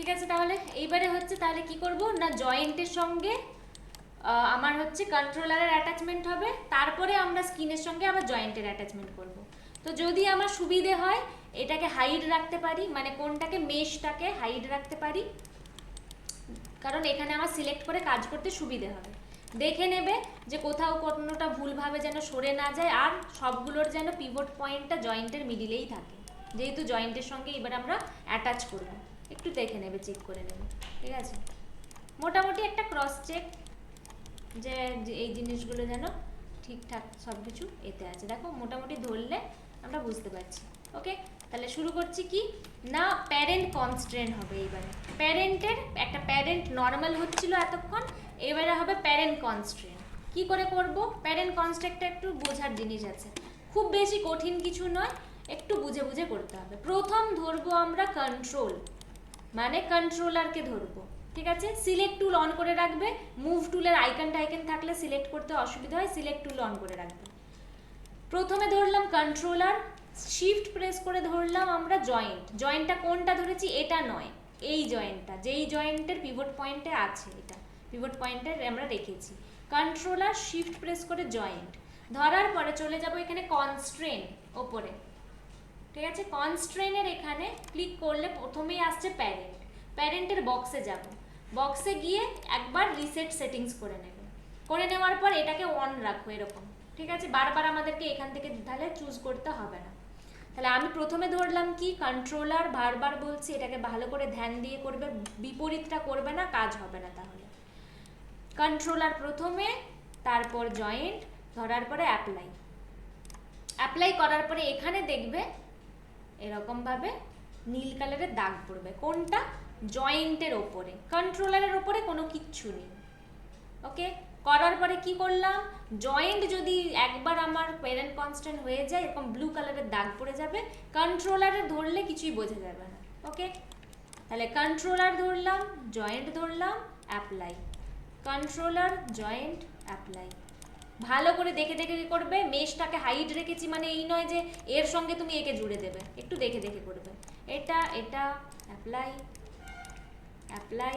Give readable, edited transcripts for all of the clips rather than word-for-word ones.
ঠিক আছে, তাহলে এইবারে হচ্ছে তাহলে কি করব না, জয়েন্টের সঙ্গে আমার হচ্ছে কন্ট্রোলারের অ্যাটাচমেন্ট হবে, তারপরে আমরা স্কিনের সঙ্গে আবার জয়েন্টের অ্যাটাচমেন্ট করব। তো যদি আমার সুবিধে হয় এটাকে হাইড রাখতে পারি, মানে কোনটাকে মেশটাকে হাইড রাখতে পারি, কারণ এখানে আমার সিলেক্ট করে কাজ করতে সুবিধে হবে। দেখে নেবে যে কোথাও কোনোটা ভুলভাবে যেন সরে না যায়, আর সবগুলোর যেন পিভট পয়েন্টটা জয়েন্টের মিডিলেই থাকে, যেহেতু জয়েন্টের সঙ্গে এবার আমরা অ্যাটাচ করব। একটু দেখে নেবে, চেক করে নেবে, ঠিক আছে। মোটামুটি একটা ক্রস চেক যে এই জিনিসগুলো যেন ঠিকঠাক সব কিছু এতে আছে। দেখো মোটামুটি ধরলে আমরা বুঝতে পারছি। ওকে, তাহলে শুরু করছি কি না, প্যারেন্ট কনস্ট্রেন্ট হবে এইবারে। প্যারেন্টের একটা প্যারেন্ট নর্মাল হচ্ছিল এতক্ষণ, এবারে হবে প্যারেন্ট কনস্ট্রেন্ট। কি করে করব? প্যারেন্ট কনস্ট্রেন্টটা একটু বোঝার জিনিস আছে, খুব বেশি কঠিন কিছু নয়, একটু বুঝে বুঝে করতে হবে। প্রথম ধরবো আমরা কন্ট্রোল, মানে কন্ট্রোলারকে ধরবো, ঠিক আছে। সিলেক্ট টুল অন করে রাখবে, মুভ টুলের আইকন টাইকন থাকলে সিলেক্ট করতে অসুবিধা হয়, সিলেক্ট টুল অন করে রাখবে। প্রথমে ধরলাম কন্ট্রোলার, শিফট প্রেস করে ধরলাম আমরা জয়েন্ট। জয়েন্টটা কোনটা ধরেছি? এটা নয়, এই জয়েন্টটা, যেই জয়েন্টের পিভট পয়েন্টে আছে, এটা পিভট পয়েন্টে আমরা রেখেছি। কন্ট্রোলার শিফট প্রেস করে জয়েন্ট ধরার পরে চলে যাব এখানে কনস্ট্রেন ওপরে, ঠিক আছে। কনস্ট্রেনের এখানে ক্লিক করলে প্রথমেই আসছে প্যারেন্ট। প্যারেন্টের বক্সে যাব, বক্সে গিয়ে একবার রিসেট সেটিংস করে নেবে। করে নেওয়ার পর এটাকে অন রাখো এরকম, ঠিক আছে। বারবার আমাদেরকে এখান থেকে তাহলে চুজ করতে হবে না। তাহলে আমি প্রথমে ধরলাম কি কন্ট্রোলার, বারবার বলছি এটাকে ভালো করে ধ্যান দিয়ে করবে, বিপরীতটা করবে না, কাজ হবে না তাহলে। কন্ট্রোলার প্রথমে, তারপর জয়েন্ট, ধরার পরে অ্যাপ্লাই। অ্যাপ্লাই করার পরে এখানে দেখবে এরকমভাবে নীল কালারের দাগ পড়বে। কোনটা? জয়েন্টের ওপরে, কন্ট্রোলারের ওপরে কোনো কিচ্ছু নেই। ওকে, করার পরে কি করলাম, জয়েন্ট যদি একবার আমার প্যারেন্ট কনস্ট্যান্ট হয়ে যায় এরকম ব্লু কালারের দাগ পড়ে যাবে, কন্ট্রোলারে ধরলে কিছুই বোঝা যাবে না। ওকে, তাহলে কন্ট্রোলার ধরলাম, জয়েন্ট ধরলাম, অ্যাপ্লাই, কন্ট্রোলার জয়েন্ট অ্যাপ্লাই। ভালো করে দেখে দেখে করবে। মেশটাকে হাইড রেখেছি মানে এই নয় যে এর সঙ্গে তুমি একে জুড়ে দেবে, একটু দেখে দেখে করবে। এটা এটা অ্যাপ্লাই অ্যাপ্লাই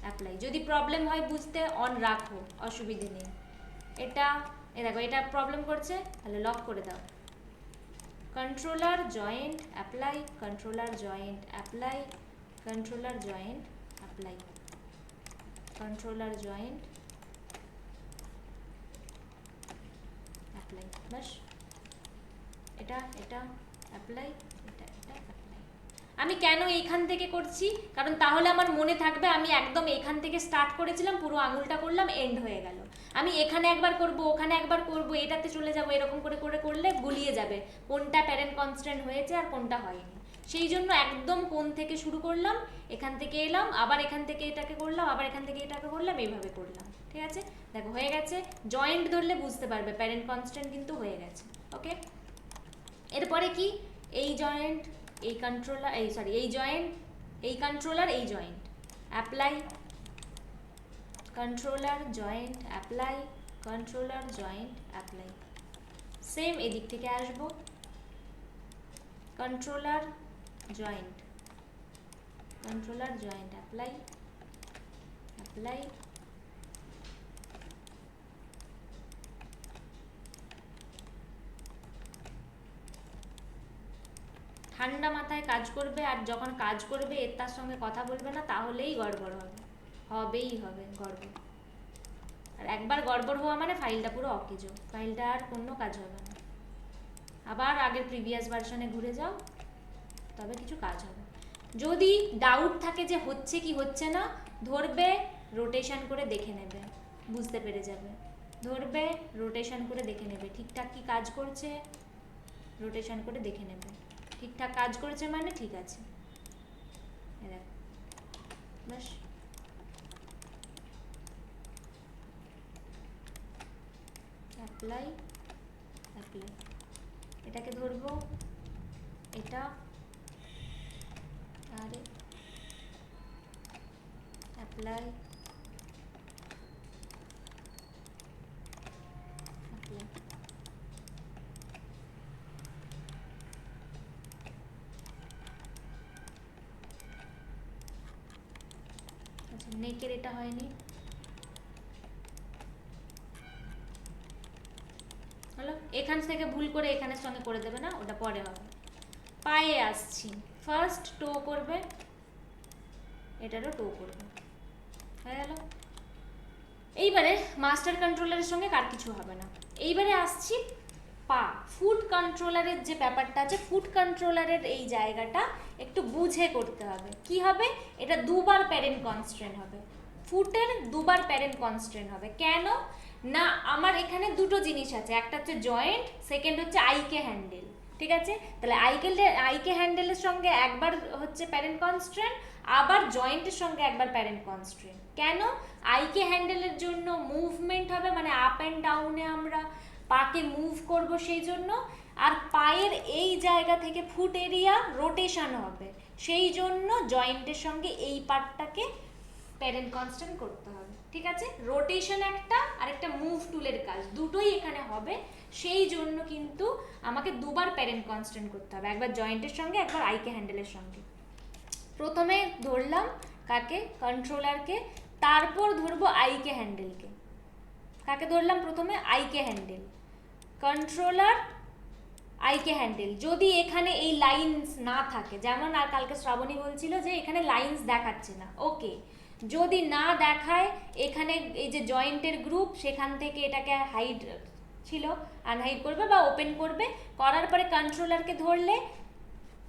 অ্যাপ্লাই। যদি প্রবলেম হয় বুঝতে অন রাখো, অসুবিধে নেই। এটা দেখো এটা প্রবলেম করছে, তাহলে লক করে দাও। Controller joint apply, controller joint apply, controller joint apply, controller joint apply. বাস, এটা এটা অ্যাপ্লাই, এটা এটা অ্যাপ্লাই। আমি কেন এইখান থেকে করছি, কারণ তাহলে আমার মনে থাকবে আমি একদম এখান থেকে স্টার্ট করেছিলাম, পুরো আঙুলটা করলাম, এন্ড হয়ে গেল। আমি এখানে একবার করব, ওখানে একবার করব, এটাতে চলে যাব, এরকম করে করে করলে গুলিয়ে যাবে কোনটা প্যারেন্ট কনস্ট্যান্ট হয়েছে আর কোনটা হয়নি। সেই জন্য একদম কোন থেকে শুরু করলাম, এখান থেকে এলাম, আবার এখান থেকে এটাকে করলাম, আবার এখান থেকে এটাকে করলাম, এইভাবে করলাম। ঠিক আছে, দেখো হয়ে গেছে। জয়েন্ট ধরলে বুঝতে পারবে প্যারেন্ট কনস্ট্যান্ট কিন্তু হয়ে গেছে। ওকে, এরপরে কি, এই জয়েন্ট, এই কন্ট্রোলার, এই সরি এই জয়েন্ট, এই কন্ট্রোলার, এই joint, apply, controller joint apply, controller joint apply. Same এদিক থেকে আসবো, controller joint, controller joint apply apply, ঠান্ডা মাথায় কাজ করবে, আর যখন কাজ করবে এর তার সঙ্গে কথা বলবে না, তাহলেই গড়বড় হবে, হবেই হবে গড়বড়। আর একবার গড়বড় হওয়া মানে ফাইলটা পুরো অকেজো, ফাইলটা আর কোনো কাজ হবে না। আবার আগের প্রিভিয়াস ভার্সনে ঘুরে যাও, তবে কিছু কাজ হবে। যদি ডাউট থাকে যে হচ্ছে কি হচ্ছে না, ধরবে রোটেশন করে দেখে নেবে, বুঝতে পেরে যাবে। ধরবে রোটেশন করে দেখে নেবে ঠিকঠাক কি কাজ করছে, রোটেশন করে দেখে নেবে ঠিকঠাক কাজ করেছে মানে ঠিক আছে। বাস, অ্যাপ্লাই অ্যাপ্লাই, এটাকে ধরবো, এটা আরে অ্যাপ্লাই অ্যাপ্লাই, নেকের এটা হয়নি, হলো। এখান থেকে ভুল করে এখানের সঙ্গে করে দেবে না, ওটা পরে হবে। পায়ে আসছি, ফার্স্ট টো করবে, এটারও টো করবে, হয়ে গেল। এইবারে মাস্টার কন্ট্রোলারের সঙ্গে কার কিছু হবে না। এইবারে আসছি পা। ফুট কন্ট্রোলারের যে ব্যাপারটা আছে, ফুট কন্ট্রোলারের এই জায়গাটা একটু বুঝে করতে হবে। কি হবে, এটা দুবার প্যারেন্ট কনস্ট্রেন্ট হবে, ফুটের দুবার প্যারেন্ট কনস্ট্রেন্ট হবে। কেন না, আমার এখানে দুটো জিনিস আছে, একটা হচ্ছে জয়েন্ট, সেকেন্ড হচ্ছে আইকে হ্যান্ডেল, ঠিক আছে। তাহলে আইকে হ্যান্ডেলের সঙ্গে একবার হচ্ছে প্যারেন্ট কনস্ট্রেন্ট, আবার জয়েন্টের সঙ্গে একবার প্যারেন্ট কনস্ট্রেন্ট। কেন, আইকে হ্যান্ডেলের জন্য মুভমেন্ট হবে, মানে আপ অ্যান্ড ডাউনে আমরা পাকে মুভ করব সেই জন্য, আর পায়ের এই জায়গা থেকে ফুট এরিয়া রোটেশন হবে, সেই জন্য জয়েন্টের সঙ্গে এই পার্টটাকে প্যারেন্ট কনস্ট্যান্ট করতে হবে, ঠিক আছে। রোটেশন একটা আর একটা মুভ টুলের কাজ, দুটোই এখানে হবে, সেই জন্য কিন্তু আমাকে দুবার প্যারেন্ট কনস্ট্যান্ট করতে হবে, একবার জয়েন্টের সঙ্গে একবার আইকে হ্যান্ডেলের সঙ্গে। প্রথমে ধরলাম কাকে, কন্ট্রোলারকে, তারপর ধরবো আইকে হ্যান্ডেলকে। কাকে ধরলাম প্রথমে, আইকে হ্যান্ডেল, কন্ট্রোলার, আইকে হ্যান্ডেল। যদি এখানে এই লাইন্স না থাকে, যেমন আর কালকে শ্রাবণী বলছিল যে এখানে লাইন্স দেখাচ্ছে না, ওকে, যদি না দেখায়, এখানে এই যে জয়েন্টের গ্রুপ, সেখান থেকে এটাকে হাইড ছিল আনহাইড করবে বা ওপেন করবে, করার পরে কন্ট্রোলারকে ধরলে,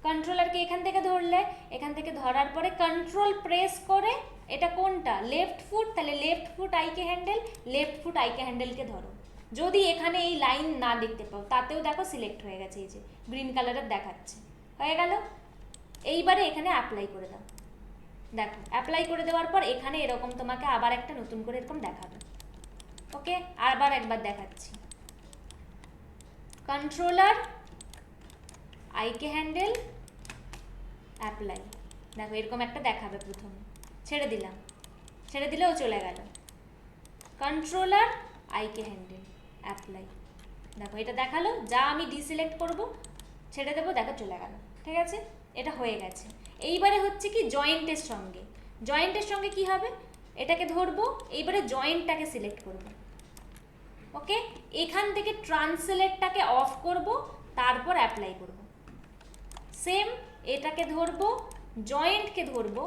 কন্ট্রোলারকে এখান থেকে ধরলে, এখান থেকে ধরার পরে কন্ট্রোল প্রেস করে, এটা কোনটা, লেফট ফুট, তাহলে লেফট ফুট আইকে হ্যান্ডেল, লেফট ফুট আইকে হ্যান্ডেলকে ধরো। যদি এখানে এই লাইন না দেখতে পাও, তাতেও দেখো সিলেক্ট হয়ে গেছে, এই যে গ্রিন কালারের দেখাচ্ছে, হয়ে গেল। এইবারে এখানে অ্যাপ্লাই করে দাও, দেখো অ্যাপ্লাই করে দেওয়ার পর এখানে এরকম তোমাকে আবার একটা নতুন করে এরকম দেখাবে, ওকে। আবার একবার দেখাচ্ছি, কন্ট্রোলার, আইকে হ্যান্ডেল, অ্যাপ্লাই, দেখো এরকম একটা দেখাবে প্রথমে, ছেড়ে দিলাম, ছেড়ে দিলেও চলে গেল। কন্ট্রোলার, আইকে হ্যান্ডেল, অ্যাপ্লাই, দেখো এটা দেখালো, যা আমি ডিসিলেক্ট করব, ছেড়ে দেবো, দেখো চলে গেল, ঠিক আছে, এটা হয়ে গেছে। এইবারে হচ্ছে কি জয়েন্টের সঙ্গে, জয়েন্টের সঙ্গে কি হবে, এটাকে ধরবো, এইবারে জয়েন্টটাকে সিলেক্ট করব, ওকে। এখান থেকে ট্রান্সলেটটাকে অফ করব, তারপর অ্যাপ্লাই করব। সেম এটাকে ধরবো, জয়েন্টকে ধরবো,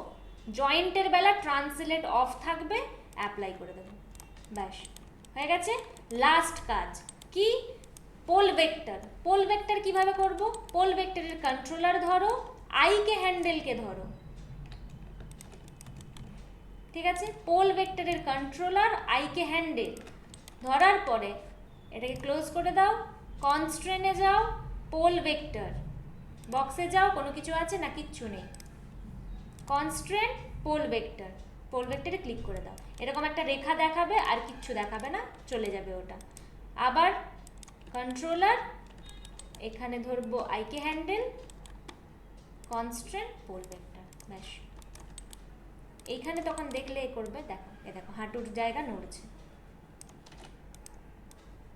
জয়েন্টের বেলা ট্রান্সলেট অফ থাকবে, অ্যাপ্লাই করে দেবো, ব্যাস হয়ে গেছে। লাস্ট কাজ কি, পোল ভেক্টর। পোল ভেক্টর কিভাবে করব, পোল ভেক্টরের কন্ট্রোলার ধরো, আইকে হ্যান্ডেলকে ধরো, ঠিক আছে। পোল ভেক্টরের কন্ট্রোলার, আইকে হ্যান্ডেল ধরার পরে এটাকে ক্লোজ করে দাও, কনস্ট্রেনে যাও, পোল ভেক্টর বক্সে যাও, কোনো কিছু আছে না, কিচ্ছু নেই, কনস্ট্রেন, পোল ভেক্টর, পোল ভেক্টরে ক্লিক করে দাও, এরকম একটা রেখা দেখাবে, আর কিচ্ছু দেখাবে না, চলে যাবে ওটা। আবার কন্ট্রোলার, এখানে ধরবো আইকে হ্যান্ডেল, কনস্ট্রেন, পোল ভেক্টর, ব্যাস। এইখানে তখন দেখলে এ করবে, দেখো এ দেখো হাঁটুর জায়গা নড়ছে,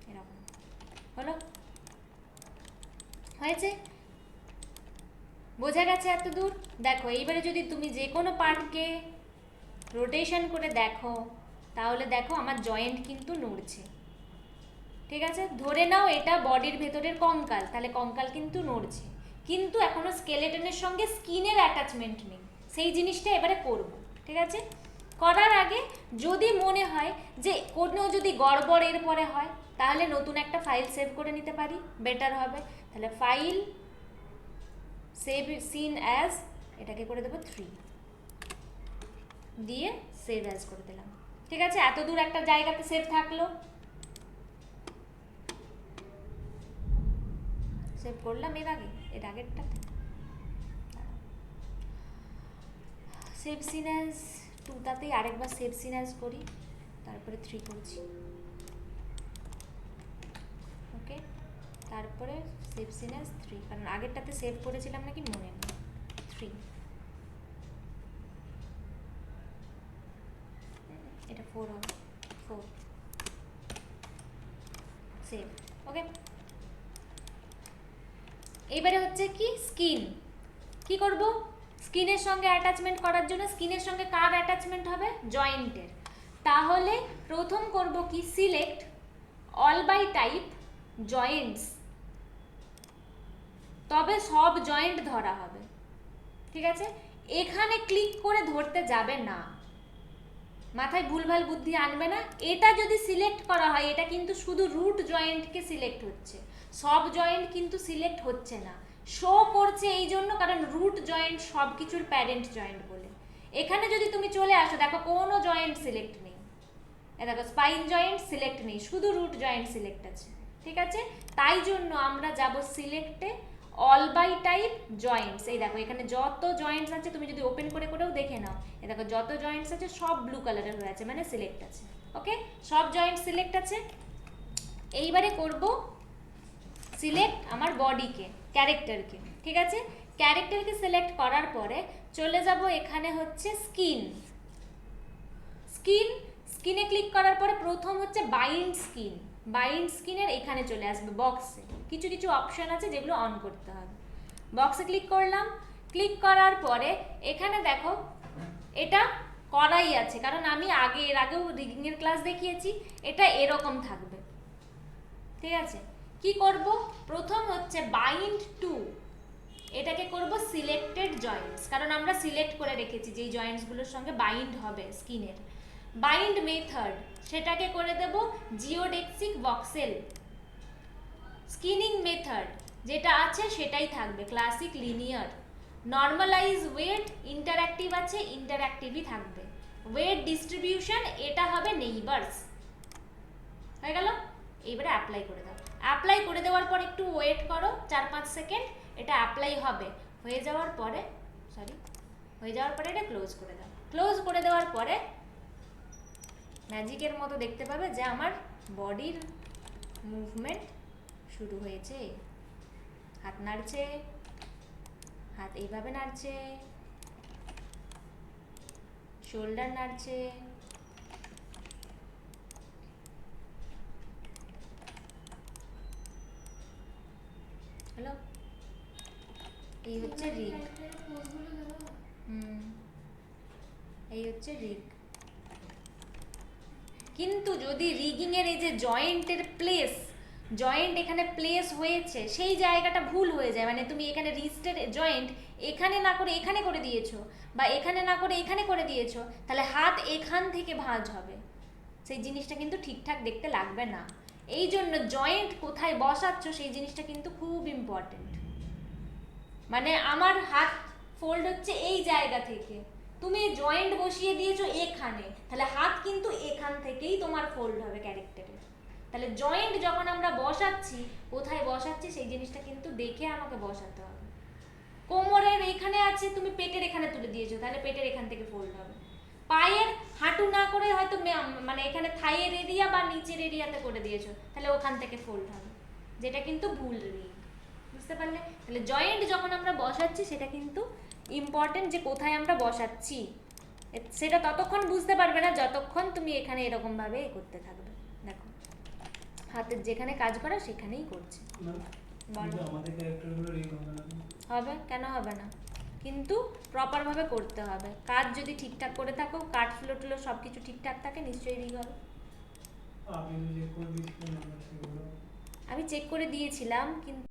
এরকম হলো, হয়েছে, বোঝা গেছে এত দূর। দেখো এইবারে যদি তুমি যে কোনো পার্টকে রোটেশন করে দেখো, তাহলে দেখো আমার জয়েন্ট কিন্তু নড়ছে, ঠিক আছে। ধরে নাও এটা বডির ভেতরের কঙ্কাল, তাহলে কঙ্কাল কিন্তু নড়ছে, কিন্তু এখনো স্কেলেটনের সঙ্গে স্কিনের অ্যাটাচমেন্ট নেই, সেই জিনিসটা এবারে করব, ঠিক আছে। করার আগে যদি মনে হয় যে কোনো যদি গড়বড় এর পরে হয়, তাহলে নতুন একটা ফাইল সেভ করে নিতে পারি, বেটার হবে। তাহলে ফাইল, সেভ সিন অ্যাজ, এটাকে করে দেবো 3, দিয়ে সেভ অ্যাজ করে দিলাম, ঠিক আছে। এত দূর একটা জায়গাতে সেভ থাকলো, সেভ করলাম এর আগেরটা সেভ সিন অ্যাজ 2, তাতেই আরেকবার সেভ সিন অ্যাজ করি, তারপরে 3 করছি, ওকে। তারপরে সেভ সিন অ্যাজ 3, কারণ আগেরটাতে সেভ করেছিলাম নাকি মনে নেই, 3, এটা 4 হবে, 4, সেভ, ওকে। এইবারে হচ্ছে কি স্কিন, কি করব, স্কিনের সঙ্গে অ্যাটাচমেন্ট করার জন্য স্কিনের সঙ্গে কার অ্যাটাচমেন্ট হবে? জয়েন্টের। তাহলে প্রথম করব কি, select all by type joints, তবে সব জয়েন্ট ধরা হবে, ঠিক আছে? এখানে ক্লিক করে ধরতে যাবে না, মাথায় ভুলভাল বুদ্ধি আনবে না। এটা যদি সিলেক্ট করা হয়, এটা কিন্তু শুধু রুট জয়েন্টকে সিলেক্ট হচ্ছে, সব জয়েন্ট কিন্তু সিলেক্ট হচ্ছে না। শো করছে এই জন্য কারণ রুট জয়েন্ট সব কিছুর প্যারেন্ট জয়েন্ট বলে। এখানে যদি তুমি চলে আসো, দেখো কোনো জয়েন্ট সিলেক্ট নেই, দেখো স্পাইন জয়েন্ট সিলেক্ট নেই, শুধু রুট জয়েন্ট সিলেক্ট আছে, ঠিক আছে? তাই জন্য আমরা যাব সিলেক্টে অল বাই টাইপ জয়েন্টস। এই দেখো এখানে যত জয়েন্টস আছে, তুমি যদি ওপেন করে করেও দেখে নাও, এই দেখো যত জয়েন্টস আছে সব ব্লু কালারের হয়ে আছে, মানে সিলেক্ট আছে। ওকে, সব জয়েন্ট সিলেক্ট আছে। এইবারে করব সিলেক্ট আমার বডিকে, ক্যারেক্টারকে, ঠিক আছে? ক্যারেক্টারকে সিলেক্ট করার পরে চলে যাব এখানে হচ্ছে স্কিন। স্কিনে ক্লিক করার পরে প্রথম হচ্ছে বাইন্ড স্কিন। বাইন্ড স্কিনের এখানে চলে আসবে বক্সে, কিছু কিছু অপশন আছে যেগুলো অন করতে হবে। বক্সে ক্লিক করলাম, ক্লিক করার পরে এখানে দেখো এটা করাই আছে, কারণ আমি এর আগেও রিগিংয়ের ক্লাস দেখিয়েছি, এটা এরকম থাকবে, ঠিক আছে? কি করব, প্রথম হচ্ছে বাইন্ড টু, এটাকে করব সিলেক্টেড জয়েন্টস, কারণ আমরা সিলেক্ট করে রেখেছি যেই জয়েন্টসগুলোর সঙ্গে বাইন্ড হবে স্কিনের। বাইন্ড মেথড, সেটাকে করে দেব জিওডেক্সিক ভক্সেল। স্কিনিং মেথড যেটা আছে সেটাই থাকবে, classic linear. Normalize weight, interactive আছে, ইন্টারঅ্যাক্টিভই থাকবে। ওয়েট ডিস্ট্রিবিউশন, এটা হবে নেইবারস। হয়ে গেল? এইবারে অ্যাপ্লাই করে দাও। অ্যাপ্লাই করে দেওয়ার পর একটু ওয়েট করো 4-5 সেকেন্ড, এটা অ্যাপ্লাই হবে। হয়ে যাওয়ার পরে এটা ক্লোজ করে দাও। ক্লোজ করে দেওয়ার পরে ম্যাজিকের মতো দেখতে পাবে যে আমার বডির মুভমেন্ট শুরু হয়েছে। হাত নাড়ছে, হাত এইভাবে নাড়ছে, শোল্ডার নাড়ছে, হ্যালো, এই হচ্ছে রিগ। এই হচ্ছে রিগ। কিন্তু যদি রিগিং এর এই যে জয়েন্টের প্লেস, জয়েন্ট এখানে প্লেস হয়েছে, সেই জায়গাটা ভুল হয়ে যায়, মানে তুমি এখানে রিস্টের জয়েন্ট এখানে না করে এখানে করে দিয়েছো, বা এখানে না করে এখানে করে দিয়েছো, তাহলে হাত এখান থেকে ভাঁজ হবে, সেই জিনিসটা কিন্তু ঠিকঠাক দেখতে লাগবে না। এই জন্য জয়েন্ট কোথায় বসাচ্ছ সেই জিনিসটা কিন্তু খুব ইম্পর্টেন্ট। মানে আমার হাত ফোল্ড হচ্ছে এই জায়গা থেকে, তুমি জয়েন্ট বসিয়ে দিয়েছো এখানে, তাহলে হাত কিন্তু এখান থেকেই তোমার ফোল্ড হবে ক্যারেক্টারে। তাহলে জয়েন্ট যখন আমরা বসাচ্ছি, কোথায় বসাচ্ছি সেই জিনিসটা কিন্তু দেখে আমাকে বসাতে হবে। কোমরের এখানে আছে, তুমি পেটের এখানে তুলে দিয়েছো, তাহলে পেটের এখান থেকে ফোল্ড হবে। পায়ের হাঁটু না করে হয়তো মানে এখানে থাইয়ের এরিয়া বা নিচের এরিয়াতে করে দিয়েছো, তাহলে ওখান থেকে ফোল্ড হবে, যেটা কিন্তু ভুল রিগ। বুঝতে পারলে? তাহলে জয়েন্ট যখন আমরা বসাচ্ছি সেটা কিন্তু ইম্পর্টেন্ট, যে কোথায় আমরা বসাচ্ছি সেটা ততক্ষণ বুঝতে পারবে না যতক্ষণ তুমি এখানে এরকম ভাবে করতে থাকবে। দেখো হাতের যেখানে কাজ করা সেখানেই করছে। বলো, আমাদের ক্যারেক্টারগুলো রিগ হবে না? হবে, কেন হবে না? কিন্তু প্রপার ভাবে করতে হবে। কাজ যদি ঠিকঠাক করে থাকো, কাট ফ্লো টুলো সব কিছু ঠিকঠাক থাকে, নিশ্চয়ই রিগ হবে। আমি চেক করে দিয়েছিলাম কিন্তু